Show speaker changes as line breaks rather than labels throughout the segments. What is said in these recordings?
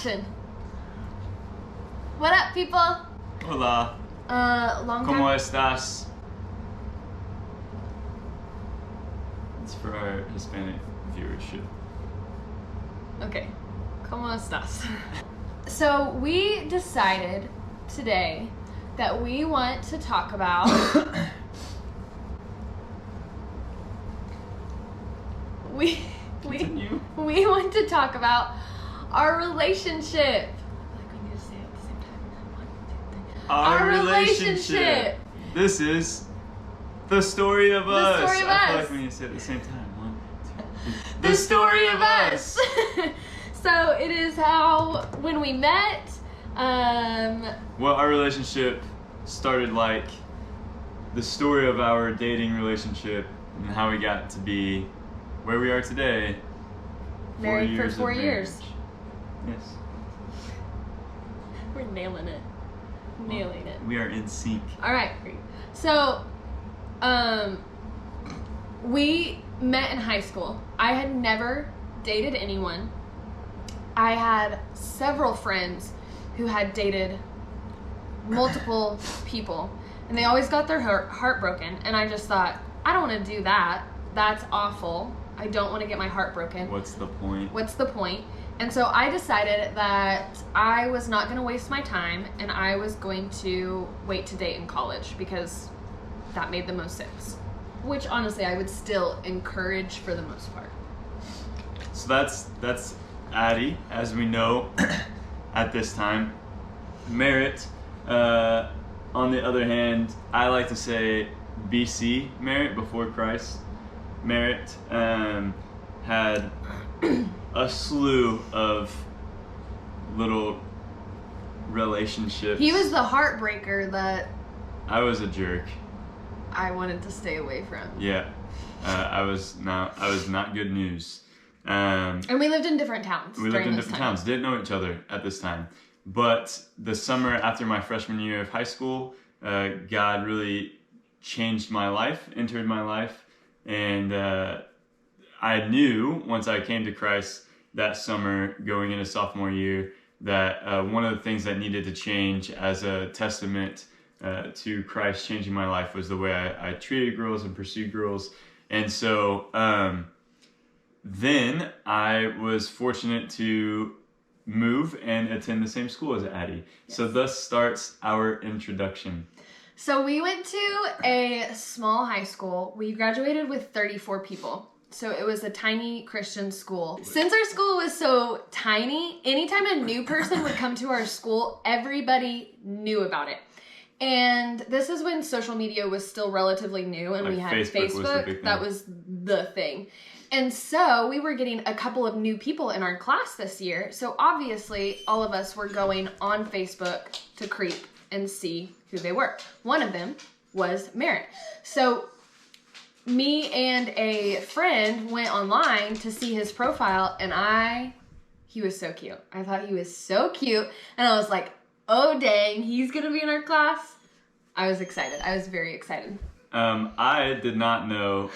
Action. What up, people?
Hola.
Long
¿Cómo
time.
estás? It's for our Hispanic viewership.
Okay. ¿Cómo estás? So we decided today that we want to talk about we
Continue.
want to talk about our relationship. Like we need to say it at the same time.
Our
relationship.
This is the story of
The
us.
story of
I feel
us.
like we need to say it at the same time. 1, 2, 3.
The story of us. So it is how when we met.
Well, our relationship started like the story of our dating relationship and how we got to be where we are today.
Married for 4
of
years.
marriage. Yes.
We're nailing it. Nailing it.
We are in sync.
All right. So, we met in high school. I had never dated anyone. I had several friends who had dated multiple people, and they always got their heart broken. And I just thought, I don't want to do that. That's awful. I don't want to get my heart broken.
What's the point?
What's the point? And so I decided that I was not going to waste my time, and I was going to wait to date in college because that made the most sense. Which honestly, I would still encourage for the most part.
So that's Addie, as we know at this time. Merritt, on the other hand, I like to say BC Merritt, before Christ. Merritt had a slew of little relationships.
He was the heartbreaker that
I was a jerk.
I wanted to stay away from.
Yeah, I was not good news.
And we lived in different towns.
We lived in different towns. Didn't know each other at this time. But the summer after my freshman year of high school, God really changed my life, entered my life, and I knew once I came to Christ that summer going into sophomore year that one of the things that needed to change as a testament to Christ changing my life was the way I treated girls and pursued girls. And so then I was fortunate to move and attend the same school as Addie. Yes. So thus starts our introduction.
So we went to a small high school. We graduated with 34 people. So it was a tiny Christian school. Since our school was so tiny, anytime a new person would come to our school, everybody knew about it. And this is when social media was still relatively new, and
like
we had
Facebook.
That was the thing. And so we were getting a couple of new people in our class this year. So obviously all of us were going on Facebook to creep and see who they were. One of them was Merritt. So me and a friend went online to see his profile, and he was so cute. I thought he was so cute. And I was like, oh dang, he's gonna be in our class. I was excited. I was very excited.
I did not know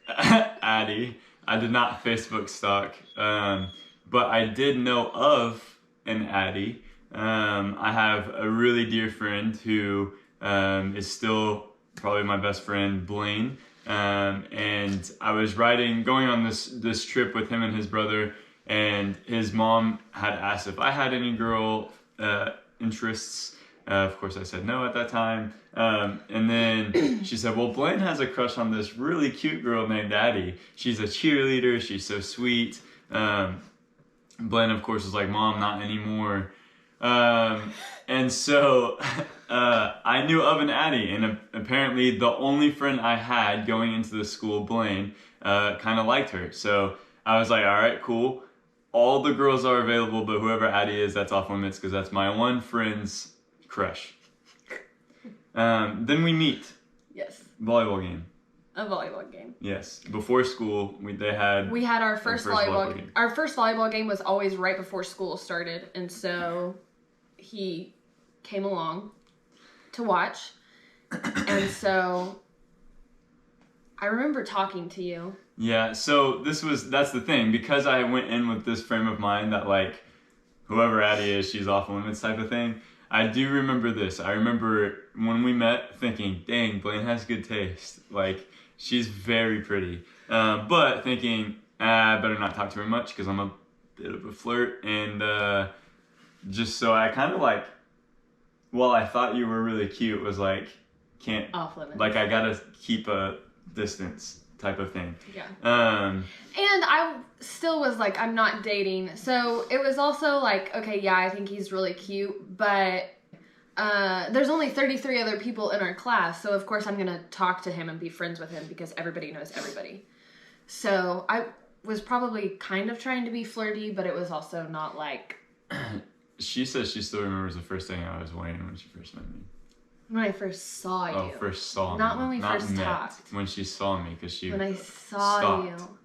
Addie. I did not Facebook stalk, but I did know of an Addie. I have a really dear friend who is still probably my best friend, Blaine. And I was going on this trip with him and his brother, and his mom had asked if I had any girl interests. Of course I said no at that time. And then she said, well, Blaine has a crush on this really cute girl named Addie. She's a cheerleader. She's so sweet. Blaine, of course, was like, Mom, not anymore. And so I knew of an Addie, and apparently the only friend I had going into the school, Blaine, kind of liked her. So I was like, all right, cool. All the girls are available, but whoever Addie is, that's off limits because that's my one friend's crush. Then we meet.
Yes.
Volleyball game.
A volleyball game.
Yes. Before school, we had
our first volleyball game. Our first volleyball game was always right before school started, and so he came along to watch. And so I remember talking to you.
Yeah, so that's the thing, because I went in with this frame of mind that like whoever Addie is, she's off limits type of thing. I do remember this. I remember when we met thinking, dang, Blaine has good taste. Like, she's very pretty. But thinking, I better not talk to her much because I'm a bit of a flirt. And just so I kind of like, well, I thought you were really cute, was like, can't,
off limits.
like, I gotta keep a distance type of thing.
Yeah.
Um,
And I still was like, I'm not dating. So it was also like, okay, yeah, I think he's really cute, but there's only 33 other people in our class. So of course I'm going to talk to him and be friends with him because everybody knows everybody. So I was probably kind of trying to be flirty, but it was also not like...
She says she still remembers the first thing I was wearing when she first met me.
When I first saw you.
Oh, first saw me.
Not when we
Not
first
met.
talked.
When she saw me, because she
When I saw
stopped.
you.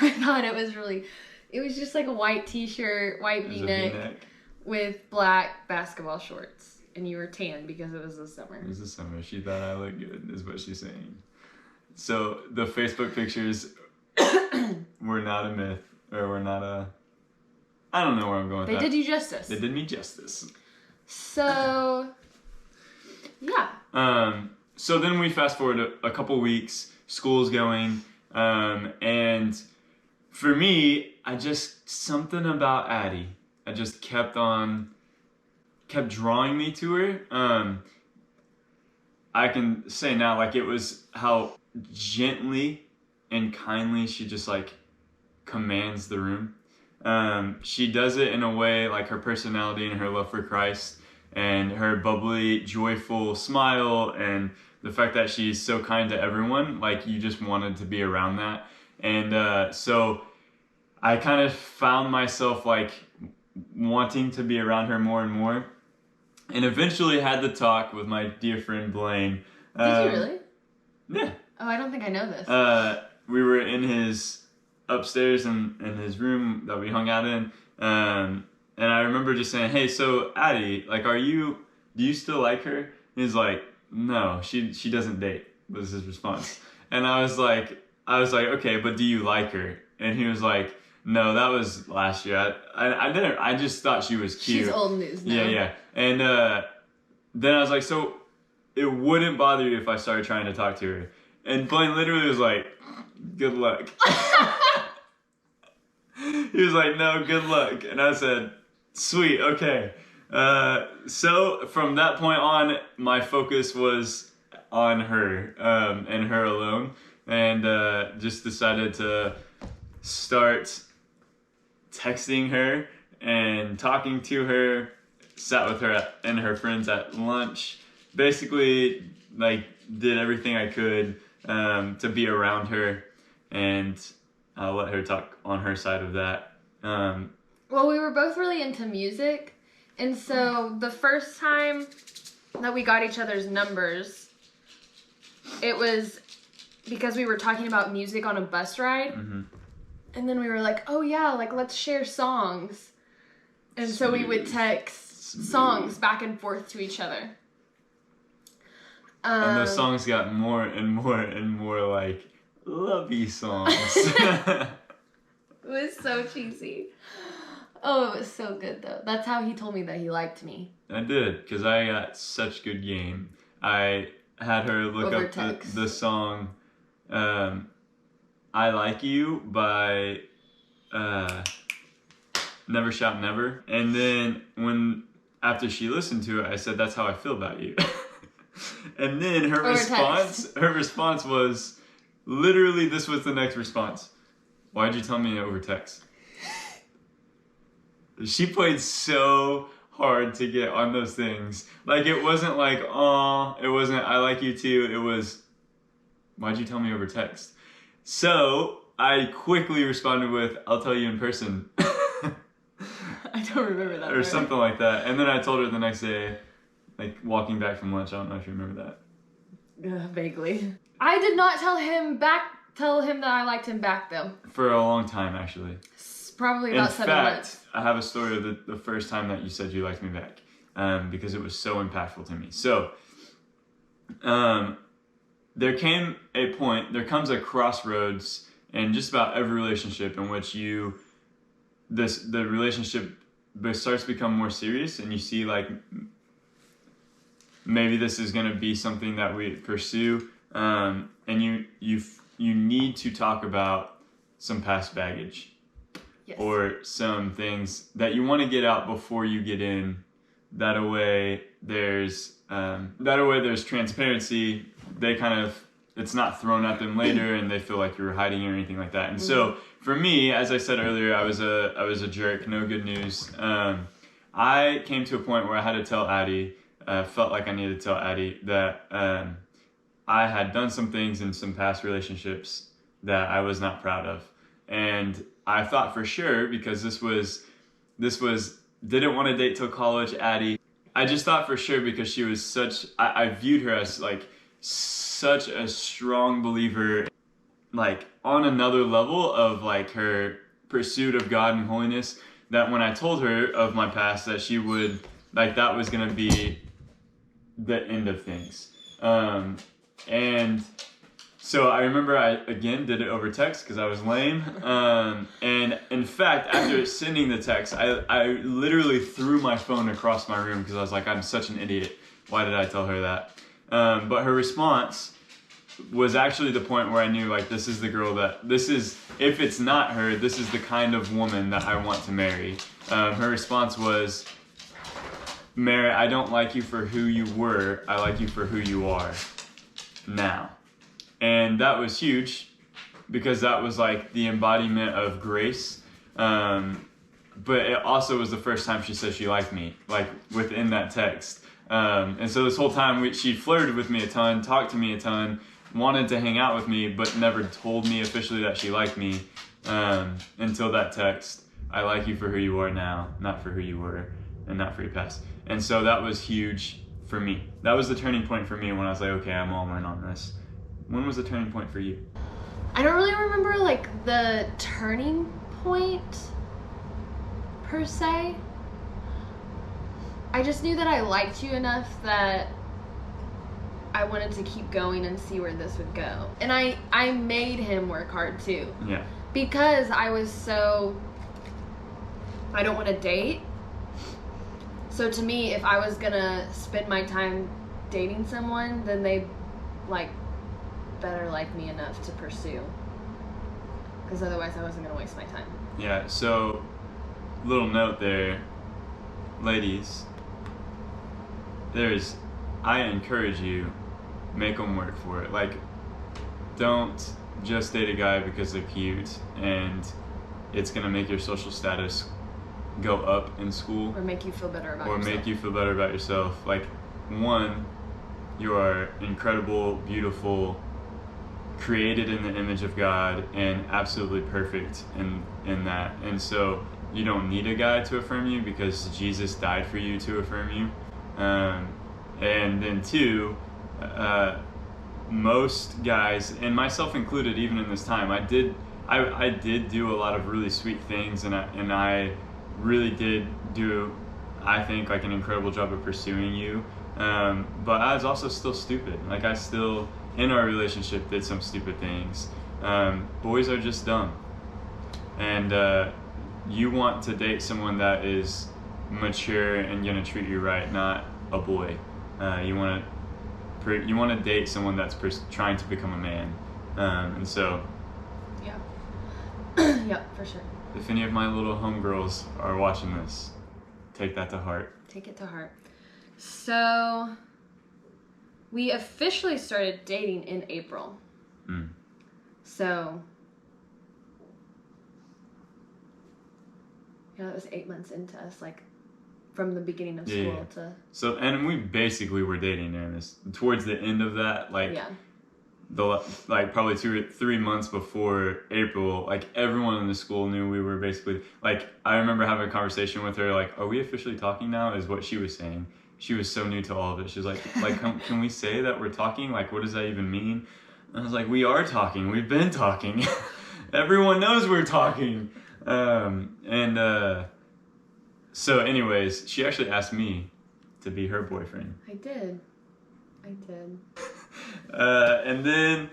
I thought it was really... It was just like a white t-shirt, white
It was a
v-neck
V-neck.
with black basketball shorts. And you were tan because it was the summer.
It was the summer. She thought I looked good, is what she's saying. So the Facebook pictures were not a myth, or were not a... I don't know where I'm going with
They
that.
did you justice.
They did me justice.
So, yeah.
So then we fast forward a couple weeks, school's going, and for me, something about Addie, I just kept drawing me to her. I can say now, like, it was how gently and kindly she just, like, commands the room. She does it in a way, like, her personality and her love for Christ and her bubbly, joyful smile and the fact that she's so kind to everyone, like, you just wanted to be around that. And so I kind of found myself, like, wanting to be around her more and more, and eventually had the talk with my dear friend Blaine.
Did you really?
Yeah.
Oh, I don't think I know this.
We were in his upstairs in his room that we hung out in, and I remember just saying, hey, so Addie, like, do you still like her? He's like, no, she doesn't date, was his response. And I was like, okay, but do you like her? And he was like, no, that was last year. I just thought she was cute.
She's old news now.
Yeah. And then I was like, so it wouldn't bother you if I started trying to talk to her? And Blaine literally was like, good luck. He was like, no, good luck. And I said, sweet, okay. So from that point on, my focus was on her and her alone. And just decided to start texting her and talking to her, sat with her and her friends at lunch, basically, like, did everything I could to be around her, and I'll let her talk on her side of that.
Well, we were both really into music, and so the first time that we got each other's numbers, it was because we were talking about music on a bus ride.
Mm-hmm.
And then we were like, oh yeah, like, let's share songs. And so we would text songs back and forth to each other.
And those songs got more and more and more like lovey songs.
It was so cheesy. Oh, it was so good though. That's how he told me that he liked me.
I did, because I got such good game. I had her look
Over
up
text.
the song I Like You by Never Shout Never. And then after she listened to it, I said, that's how I feel about you. And then her response was, literally, this was the next response. Why'd you tell me over text? She played so hard to get on those things. Like, it wasn't like, aw, it wasn't, I like you too. It was, why'd you tell me over text? So I quickly responded with, I'll tell you in person.
I don't remember that.
Or something like that. And then I told her the next day, like, walking back from lunch. I don't know if you remember that.
Vaguely. I did not tell him that I liked him back though.
For a long time, actually.
Probably about 7 months.
I have a story of the first time that you said you liked me back, because it was so impactful to me. So, there comes a crossroads in just about every relationship in which the relationship starts to become more serious, and you see like maybe this is going to be something that we pursue, and you need to talk about some past baggage.
Yes.
Or some things that you want to get out before you get in. That way there's transparency. They kind of, it's not thrown at them later and they feel like you're hiding or anything like that. And so for me, as I said earlier, I was a jerk, no good news. I came to a point where I had to tell Addie, felt like I needed to tell Addie that I had done some things in some past relationships that I was not proud of. And I thought for sure, because this was didn't want to date till college Addie. I just thought for sure because she was I viewed her as like such a strong believer, like on another level of like her pursuit of God and holiness, that when I told her of my past, that she would, like, that was going to be the end of things. And so I remember I, again, did it over text because I was lame. And in fact, after sending the text, I literally threw my phone across my room because I was like, I'm such an idiot. Why did I tell her that? But her response was actually the point where I knew, like, this is the girl that, if it's not her, this is the kind of woman that I want to marry. Her response was, Mary, I don't like you for who you were. I like you for who you are now. And that was huge because that was like the embodiment of grace. But it also was the first time she said she liked me, like within that text. And so this whole time she flirted with me a ton, talked to me a ton, wanted to hang out with me, but never told me officially that she liked me until that text. I like you for who you are now, not for who you were and not for your past. And so that was huge for me. That was the turning point for me when I was like, okay, I'm all in on this. When was the turning point for you?
I don't really remember like the turning point per se. I just knew that I liked you enough that I wanted to keep going and see where this would go. And I made him work hard too.
Yeah.
Because I was so, I don't want to date. So to me, if I was gonna spend my time dating someone, then they like better like me enough to pursue, because otherwise I wasn't gonna waste my time.
Yeah, so little note there, ladies, I encourage you, make them work for it. Like, don't just date a guy because they're cute and it's gonna make your social status go up in school,
or make you feel better about
yourself. Like, one, you are incredible, beautiful, created in the image of God, and absolutely perfect in that. And so you don't need a guy to affirm you because Jesus died for you to affirm you. And then two, most guys, and myself included, even in this time, I did do a lot of really sweet things, and I really did do, I think, like an incredible job of pursuing you. But I was also still stupid. Like, I still, in our relationship, did some stupid things. Boys are just dumb. And you want to date someone that is mature and gonna treat you right, not a boy. You want to date someone that's trying to become a man. And so,
yeah. Yep, for sure.
If any of my little homegirls are watching this, take that to heart.
Take it to heart. So, we officially started dating in April. So, yeah, that was 8 months into us, like, from the beginning of school to...
So, and we basically were dating during this, towards the end of that, like...
Yeah.
Like probably 2 or 3 months before April, like everyone in the school knew we were basically, like, I remember having a conversation with her, like, are we officially talking now, is what she was saying. She was so new to all of it. She was like can we say that we're talking? Like, what does that even mean? And I was like, we are talking. We've been talking. Everyone knows we're talking. So anyways, she actually asked me to be her boyfriend.
I did.
And then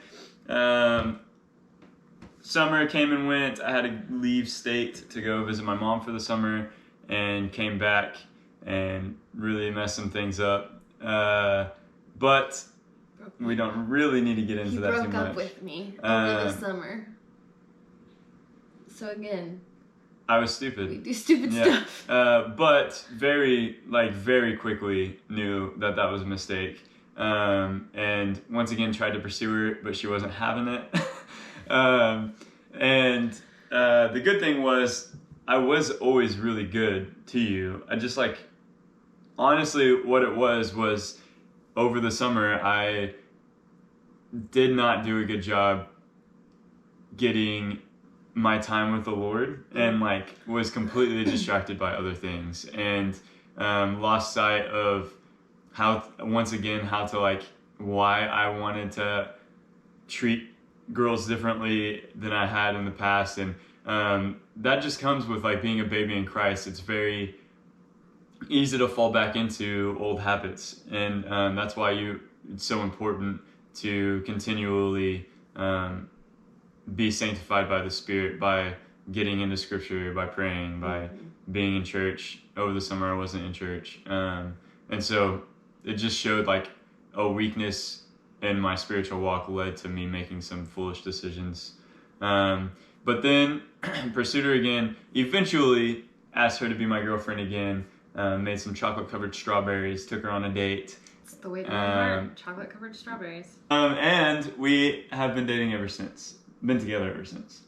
summer came and went. I had to leave state to go visit my mom for the summer. and came back and really messed some things up. But we don't really need to get into that too much.
He broke up with me over the summer. So again,
I was stupid.
We do stupid stuff.
But very quickly knew that was a mistake. And once again tried to pursue her, but she wasn't having it. And the good thing was I was always really good to you. I just honestly what it was over the summer I did not do a good job getting my time with the Lord, and was completely distracted by other things, and lost sight of how why I wanted to treat girls differently than I had in the past. And that just comes with being a baby in Christ. It's very easy to fall back into old habits, and that's why it's so important to continually be sanctified by the Spirit, by getting into Scripture, by praying, by being in church. Over the summer I wasn't in church, and so it just showed a weakness in my spiritual walk led to me making some foolish decisions. But then pursued her again, eventually asked her to be my girlfriend again, made some chocolate covered strawberries, took her on a date.
It's the way to learn. Chocolate covered strawberries.
And we have been dating ever since. Been together ever since.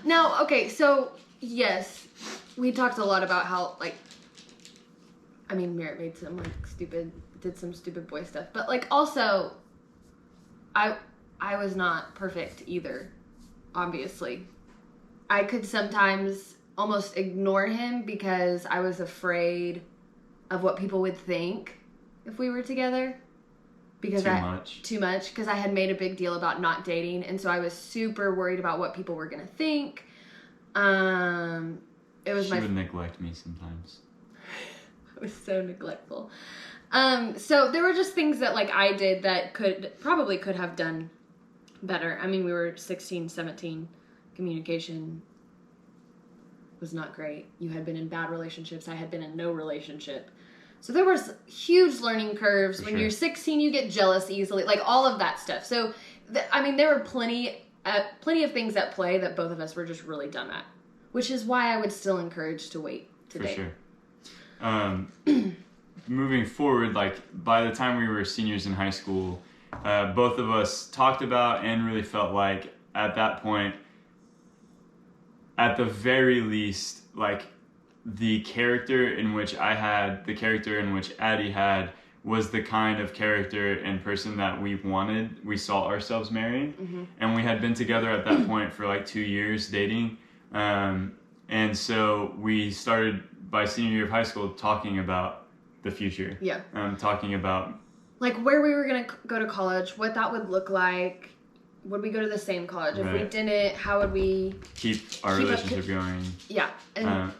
Now, okay, so yes, we talked a lot about how Merritt made some did some stupid boy stuff, but also I was not perfect either, obviously. I could sometimes almost ignore him because I was afraid of what people would think if we were together. Because too much, because I had made a big deal about not dating, and so I was super worried about what people were gonna think. She would
neglect me sometimes.
I was so neglectful. So there were just things that I did that could have done better. I mean, we were 16, 17. Communication was not great. You had been in bad relationships. I had been in no relationship. So there was huge learning curves. When you're 16, you get jealous easily, all of that stuff. So, there were plenty of things at play that both of us were just really dumb at, which is why I would still encourage to wait to date.
For sure. Moving forward, by the time we were seniors in high school, both of us talked about and really felt at that point, at the very least, the character in which Addie had was the kind of character and person that we saw ourselves marrying. Mm-hmm. And we had been together at that point for 2 years dating. And so we started by senior year of high school talking about the future.
Yeah.
Talking about
where we were going to go to college, what that would look like. Would we go to the same college? If we didn't, how would we
keep our relationship going?
Yeah. And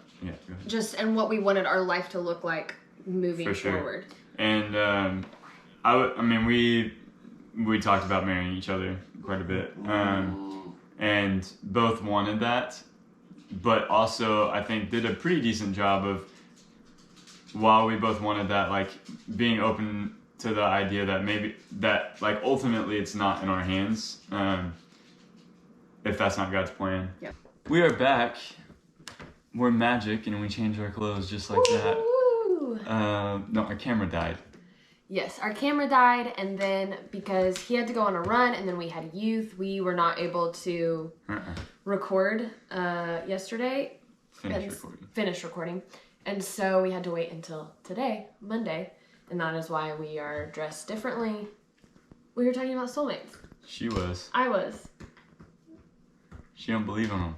and what we wanted our life to look like moving forward.
And we talked about marrying each other quite a bit, and both wanted that, but also I think did a pretty decent job of, while we both wanted that, being open to the idea that maybe that ultimately it's not in our hands, if that's not God's plan.
Yeah.
We are back. We're magic, and we change our clothes just like that. No, our camera died.
Yes, our camera died, and then because he had to go on a run, and then we had youth, we were not able to record yesterday. Finish recording. And so we had to wait until today, Monday, and that is why we are dressed differently. We were talking about soulmates.
She was.
I was.
She don't believe in them.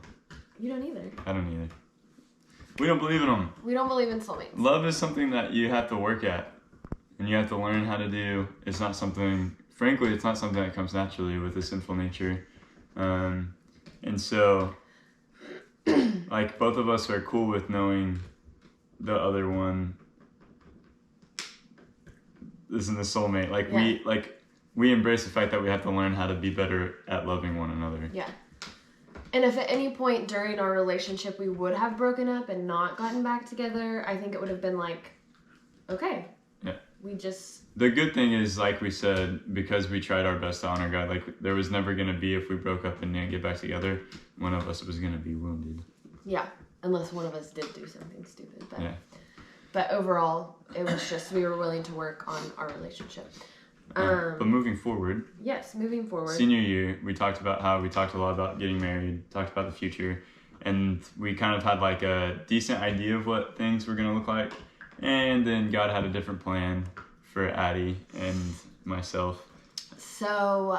You don't either.
I don't either. We don't believe in them.
We don't believe in soulmates.
Love is something that you have to work at, and you have to learn how to do. It's not something that comes naturally with a sinful nature. And so, both of us are cool with knowing the other one isn't the soulmate. We embrace the fact that we have to learn how to be better at loving one another.
Yeah. And if at any point during our relationship we would have broken up and not gotten back together, I think it would have been like, okay.
Yeah.
We just...
The good thing is, like we said, because we tried our best to honor God, like there was never going to be, if we broke up and didn't get back together, one of us was going to be wounded.
Yeah, unless one of us did do something stupid. But,
yeah.
But overall, it was just we were willing to work on our relationship.
But moving forward.
Yes, moving forward.
Senior year, we talked a lot about getting married, talked about the future, and we kind of had like a decent idea of what things were going to look like. And then God had a different plan for Addie and myself.
So,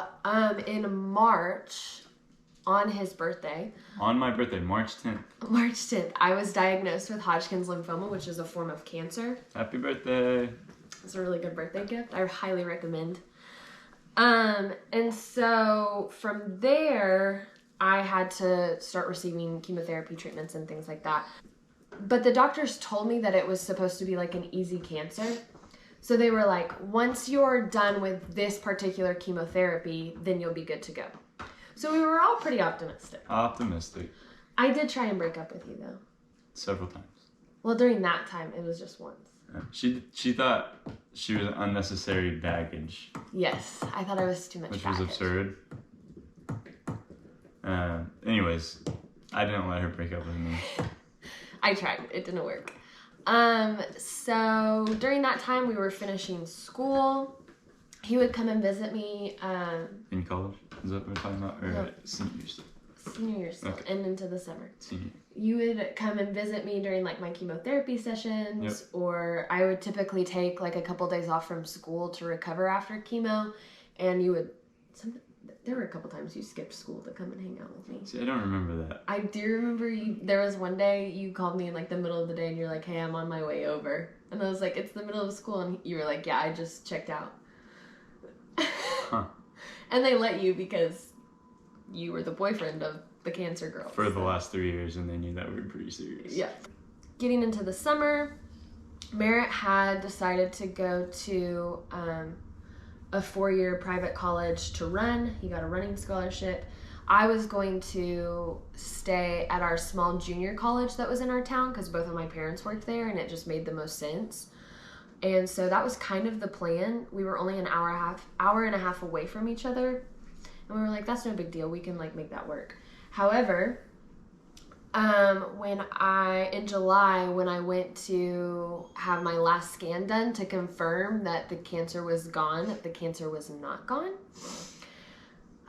in March, on his birthday.
On my birthday, March 10th.
March 10th, I was diagnosed with Hodgkin's lymphoma, which is a form of cancer.
Happy birthday.
It's a really good birthday gift. I highly recommend. And so from there, I had to start receiving chemotherapy treatments and things like that. But the doctors told me that it was supposed to be like an easy cancer. So they were like, once you're done with this particular chemotherapy, then you'll be good to go. So we were all pretty optimistic.
Optimistic.
I did try and break up with you, though.
Several times.
Well, during that time, it was just once.
She thought she was unnecessary baggage.
Yes, I thought I was too much
Which
baggage.
was absurd. Anyways, I didn't let her break up with me.
I tried. It didn't work. So during that time, we were finishing school. He would come and visit me.
In college? Is that what we're talking about? Or
No.
senior year still?
Senior year still,
Okay.
and into the summer.
Senior.
You would come and visit me during like my chemotherapy sessions,
Yep.
or I would typically take like a couple days off from school to recover after chemo, and you would. There were a couple times you skipped school to come and hang out with me.
See, I don't remember that.
I do remember you. There was one day you called me in like the middle of the day, and you're like, "Hey, I'm on my way over," and I was like, "It's the middle of school," and you were like, "Yeah, I just checked out."
Huh.
And they let you because you were the boyfriend of the cancer girl.
For the last 3 years, and they knew that we were pretty serious.
Yeah. Getting into the summer, Merritt had decided to go to a 4-year private college to run. He got a running scholarship. I was going to stay at our small junior college that was in our town because both of my parents worked there, and it just made the most sense. And so that was kind of the plan. We were only an hour and a half away from each other. And we were like, that's no big deal. We can like make that work. However, in July, when I went to have my last scan done to confirm that the cancer was gone, the cancer was not gone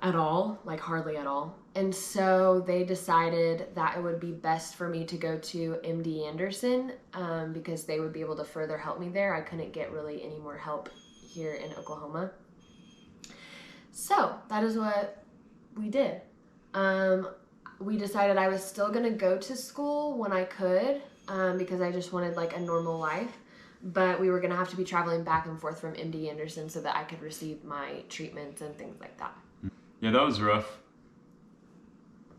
at all, like hardly at all. And so they decided that it would be best for me to go to MD Anderson because they would be able to further help me there. I couldn't get really any more help here in Oklahoma. So that is what we did. We decided I was still going to go to school when I could because I just wanted like a normal life. But we were going to have to be traveling back and forth from MD Anderson so that I could receive my treatments and things like that.
Yeah, that was rough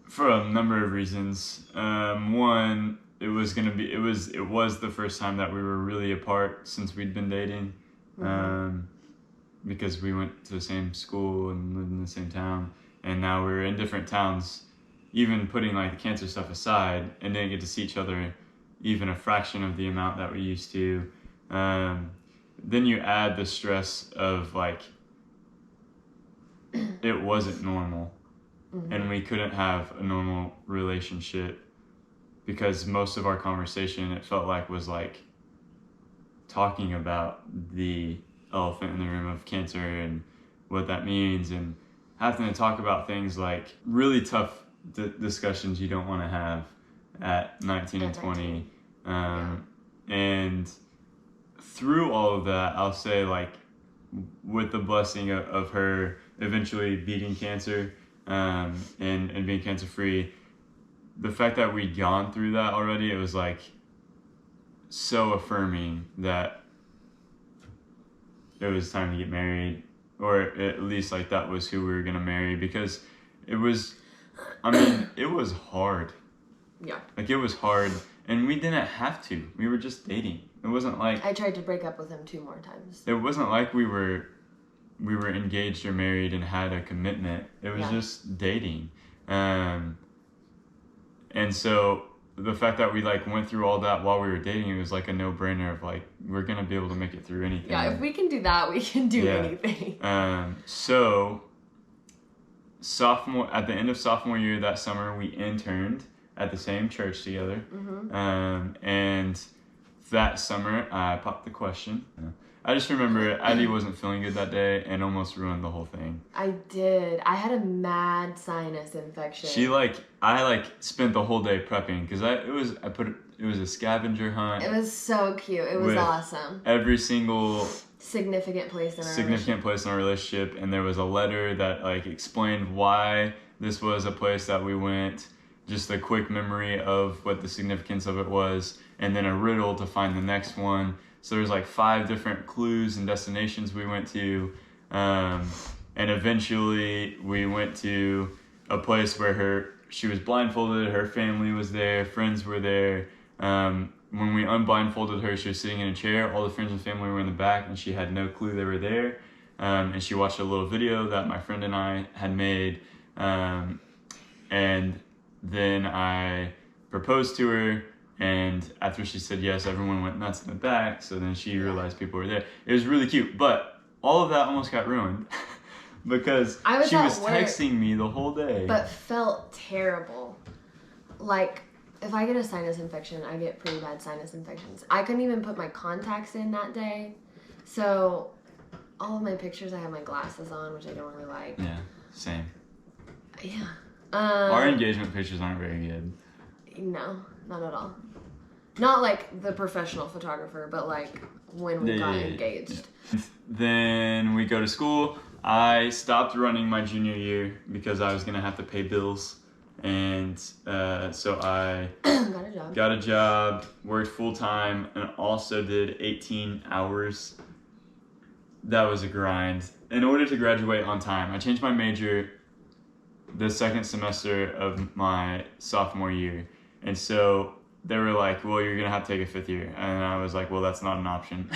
for a number of reasons. One, it was the first time that we were really apart since we'd been dating, because we went to the same school and lived in the same town, and now we're in different towns. Even putting like the cancer stuff aside, and didn't get to see each other even a fraction of the amount that we used to. Then you add the stress of like it wasn't normal. And we couldn't have a normal relationship because most of our conversation, it felt like, was like talking about the elephant in the room of cancer and what that means, and having to talk about things like really tough discussions you don't want to have at 19 and 20. And through all of that, I'll say, like, with the blessing of her eventually beating cancer, and being cancer free, the fact that we'd gone through that already, it was like so affirming that it was time to get married, or at least like that was who we were gonna marry, because it was hard.
Yeah.
Like, it was hard, and we didn't have to. We were just dating. It wasn't like
I tried to break up with him 2 more times.
It wasn't like we were engaged or married and had a commitment. It was just dating. And so the fact that we like went through all that while we were dating, it was like a no-brainer of like, we're gonna be able to make it through anything.
Yeah, if we can do that, we can do
Yeah.
anything.
So at the end of sophomore year that summer, we interned at the same church together. And that summer, I popped the question. I just remember Addie wasn't feeling good that day and almost ruined the whole thing.
I did. I had a mad sinus infection.
I spent the whole day prepping because it was a scavenger hunt.
It was so cute. It was awesome.
Every single
significant place in our
relationship, and there was a letter that like explained why this was a place that we went, just a quick memory of what the significance of it was, and then a riddle to find the next one. So there's like 5 different clues and destinations we went to, and eventually we went to a place where she was blindfolded, her family was there, friends were there. When we unblindfolded her, she was sitting in a chair. All the friends and family were in the back, and she had no clue they were there. And she watched a little video that my friend and I had made. And then I proposed to her, and after she said yes, everyone went nuts in the back. So then she realized people were there. It was really cute, but all of that almost got ruined because she was texting me the whole day.
But felt terrible. Like, if I get a sinus infection, I get pretty bad sinus infections. I couldn't even put my contacts in that day. So all of my pictures, I have my glasses on, which I don't really like.
Yeah, same.
Yeah.
Our engagement pictures aren't very good.
No, not at all. Not like the professional photographer, but like when we got engaged.
Yeah. Then we go to school. I stopped running my junior year because I was going to have to pay bills. And so I got a job, worked full time, and also did 18 hours. That was a grind. In order to graduate on time, I changed my major the second semester of my sophomore year. And so they were like, well, you're going to have to take a 5th year. And I was like, well, that's not an option.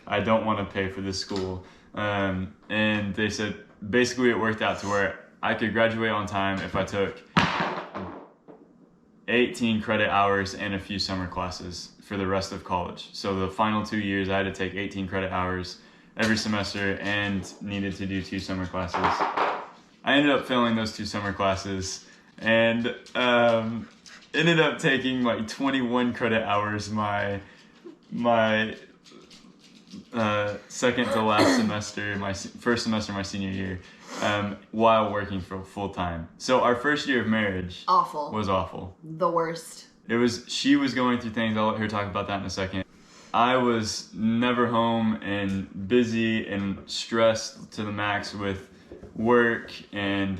I don't want to pay for this school. And they said, basically it worked out to where I could graduate on time if I took 18 credit hours and a few summer classes for the rest of college. So the final 2 years, I had to take 18 credit hours every semester and needed to do 2 summer classes. I ended up failing those 2 summer classes and ended up taking like 21 credit hours my second to last semester, my first semester of my senior year, while working for full time. So our first year of marriage was awful.
The worst.
She was going through things. I'll let her talk about that in a second. I was never home and busy and stressed to the max with work and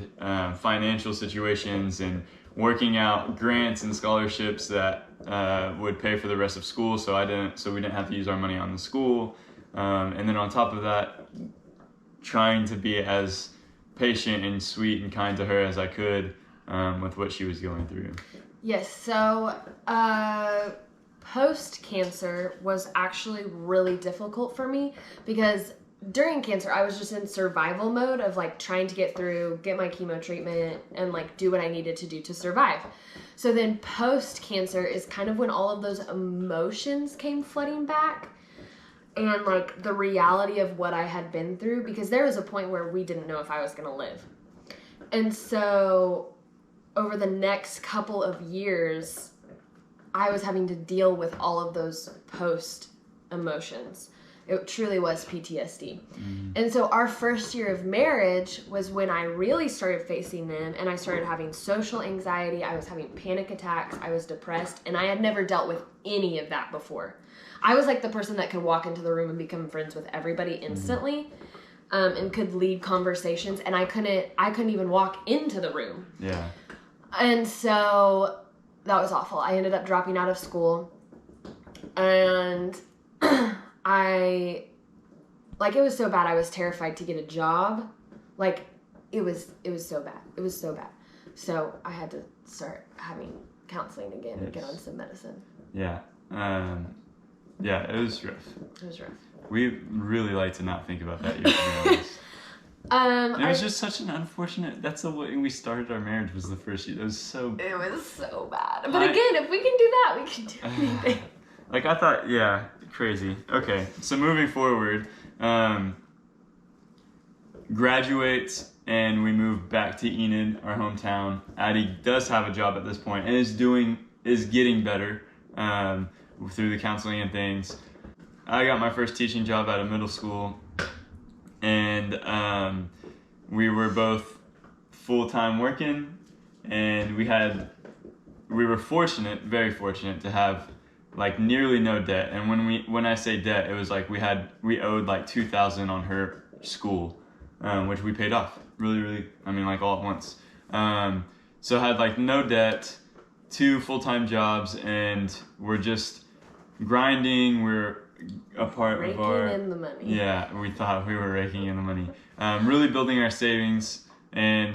financial situations and working out grants and scholarships that would pay for the rest of school. So we didn't have to use our money on the school. And then on top of that, trying to be as patient and sweet and kind to her as I could with what she was going through.
Yes, so post-cancer was actually really difficult for me because during cancer, I was just in survival mode of like trying to get through, get my chemo treatment, and like do what I needed to do to survive. So then post-cancer is kind of when all of those emotions came flooding back. And like the reality of what I had been through, because there was a point where we didn't know if I was going to live. And so over the next couple of years, I was having to deal with all of those post emotions. It truly was PTSD. And so our first year of marriage was when I really started facing them, and I started having social anxiety. I was having panic attacks. I was depressed, and I had never dealt with any of that before. I was like the person that could walk into the room and become friends with everybody instantly, and could lead conversations, and I couldn't even walk into the room.
Yeah.
And so that was awful. I ended up dropping out of school, and it was so bad. I was terrified to get a job. Like it was so bad. It was so bad. So I had to start having counseling again and get on some medicine.
Yeah. Yeah, it was rough.
It was rough.
We really like to not think about that year, to be honest. And it was just such an unfortunate. That's the way we started our marriage. Was the first year. It was so.
It was so bad. But again, if we can do that, we can do anything.
Like I thought, yeah, crazy. Okay, so moving forward, graduate and we move back to Enid, our hometown. Addie does have a job at this point and is getting better through the counseling and things. I got my first teaching job at a middle school, and we were both full-time working, and we were fortunate, very fortunate, to have like nearly no debt. And when I say debt, it was like we owed like $2,000 on her school, which we paid off really, I mean, like all at once. So I had like no debt, 2 full-time jobs, and we're just grinding. We're a part
raking
of our
in the money.
Yeah, we thought we were raking in the money. Really building our savings, and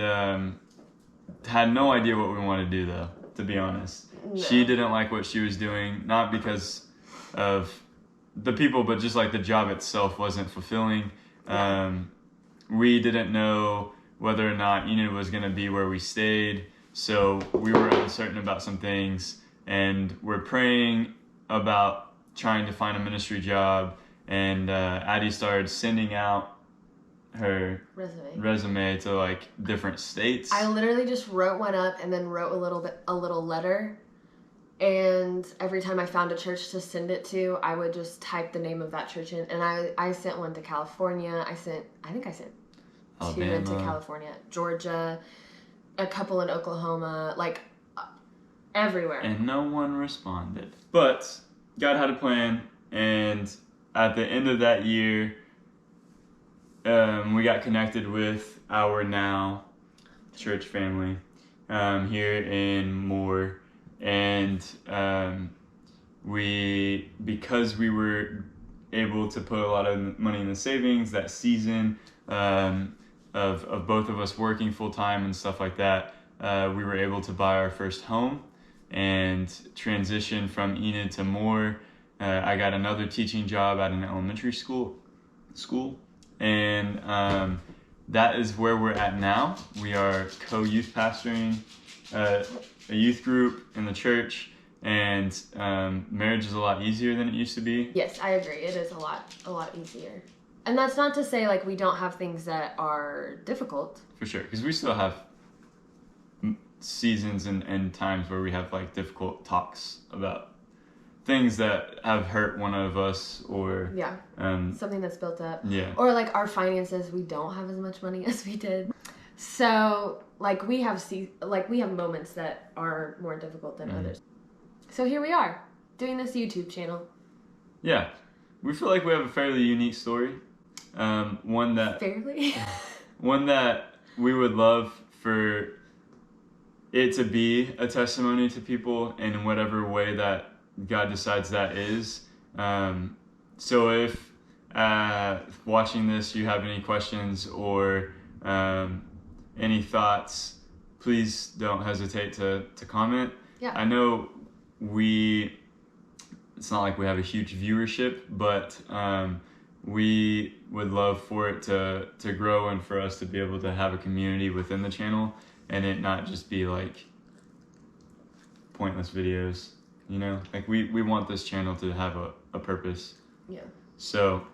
had no idea what we wanted to do though, to be honest.
No.
She didn't like what she was doing, not because of the people, but just like the job itself wasn't fulfilling. We didn't know whether or not Enid was going to be where we stayed, so we were uncertain about some things, and we're praying about trying to find a ministry job, and Addie started sending out her resume to like different states.
I literally just wrote one up and then wrote a little letter, and every time I found a church to send it to, I would just type the name of that church in, and I sent one to California. I think I sent
Alabama.
2 into California, Georgia, a couple in Oklahoma, like everywhere.
And no one responded. But God had a plan, and at the end of that year, we got connected with our now church family here in Moore, and because we were able to put a lot of money in the savings that season of both of us working full time and stuff like that, we were able to buy our first home and transition from Enid to Moore. I got another teaching job at an elementary school, and that is where we're at now. We are co-youth pastoring a youth group in the church, and marriage is a lot easier than it used to be.
Yes, I agree. It is a lot easier. And that's not to say like we don't have things that are difficult.
For sure, because we still have seasons and times where we have like difficult talks about things that have hurt one of us, or
something that's built up,
or
like our finances. We don't have as much money as we did, so like we have moments that are more difficult than others. So here we are doing this YouTube channel.
Yeah, we feel like we have a fairly unique story, one that we would love for it to be a testimony to people in whatever way that God decides that is. So if watching this you have any questions or any thoughts, please don't hesitate to comment.
Yeah.
I know it's not like we have a huge viewership, but we would love for it to grow and for us to be able to have a community within the channel and it not just be like pointless videos, you know? Like we want this channel to have a purpose.
Yeah.
So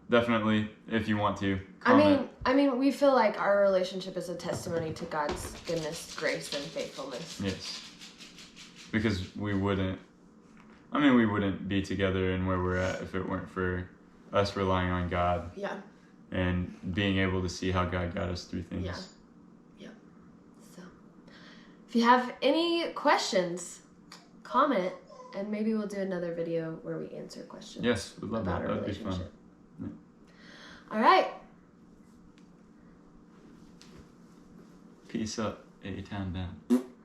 definitely, if you want to comment.
I mean, we feel like our relationship is a testimony to God's goodness, grace, and faithfulness.
Yes. Because we wouldn't be together and where we're at if it weren't for us relying on God.
Yeah.
And being able to see how God got us through things.
Yeah. Yeah. So, if you have any questions, comment, and maybe we'll do another video where we answer questions.
Yes, we'd love
about
that.
our
That'd be fun.
relationship.
Yeah.
All right.
Peace up, A-Town down.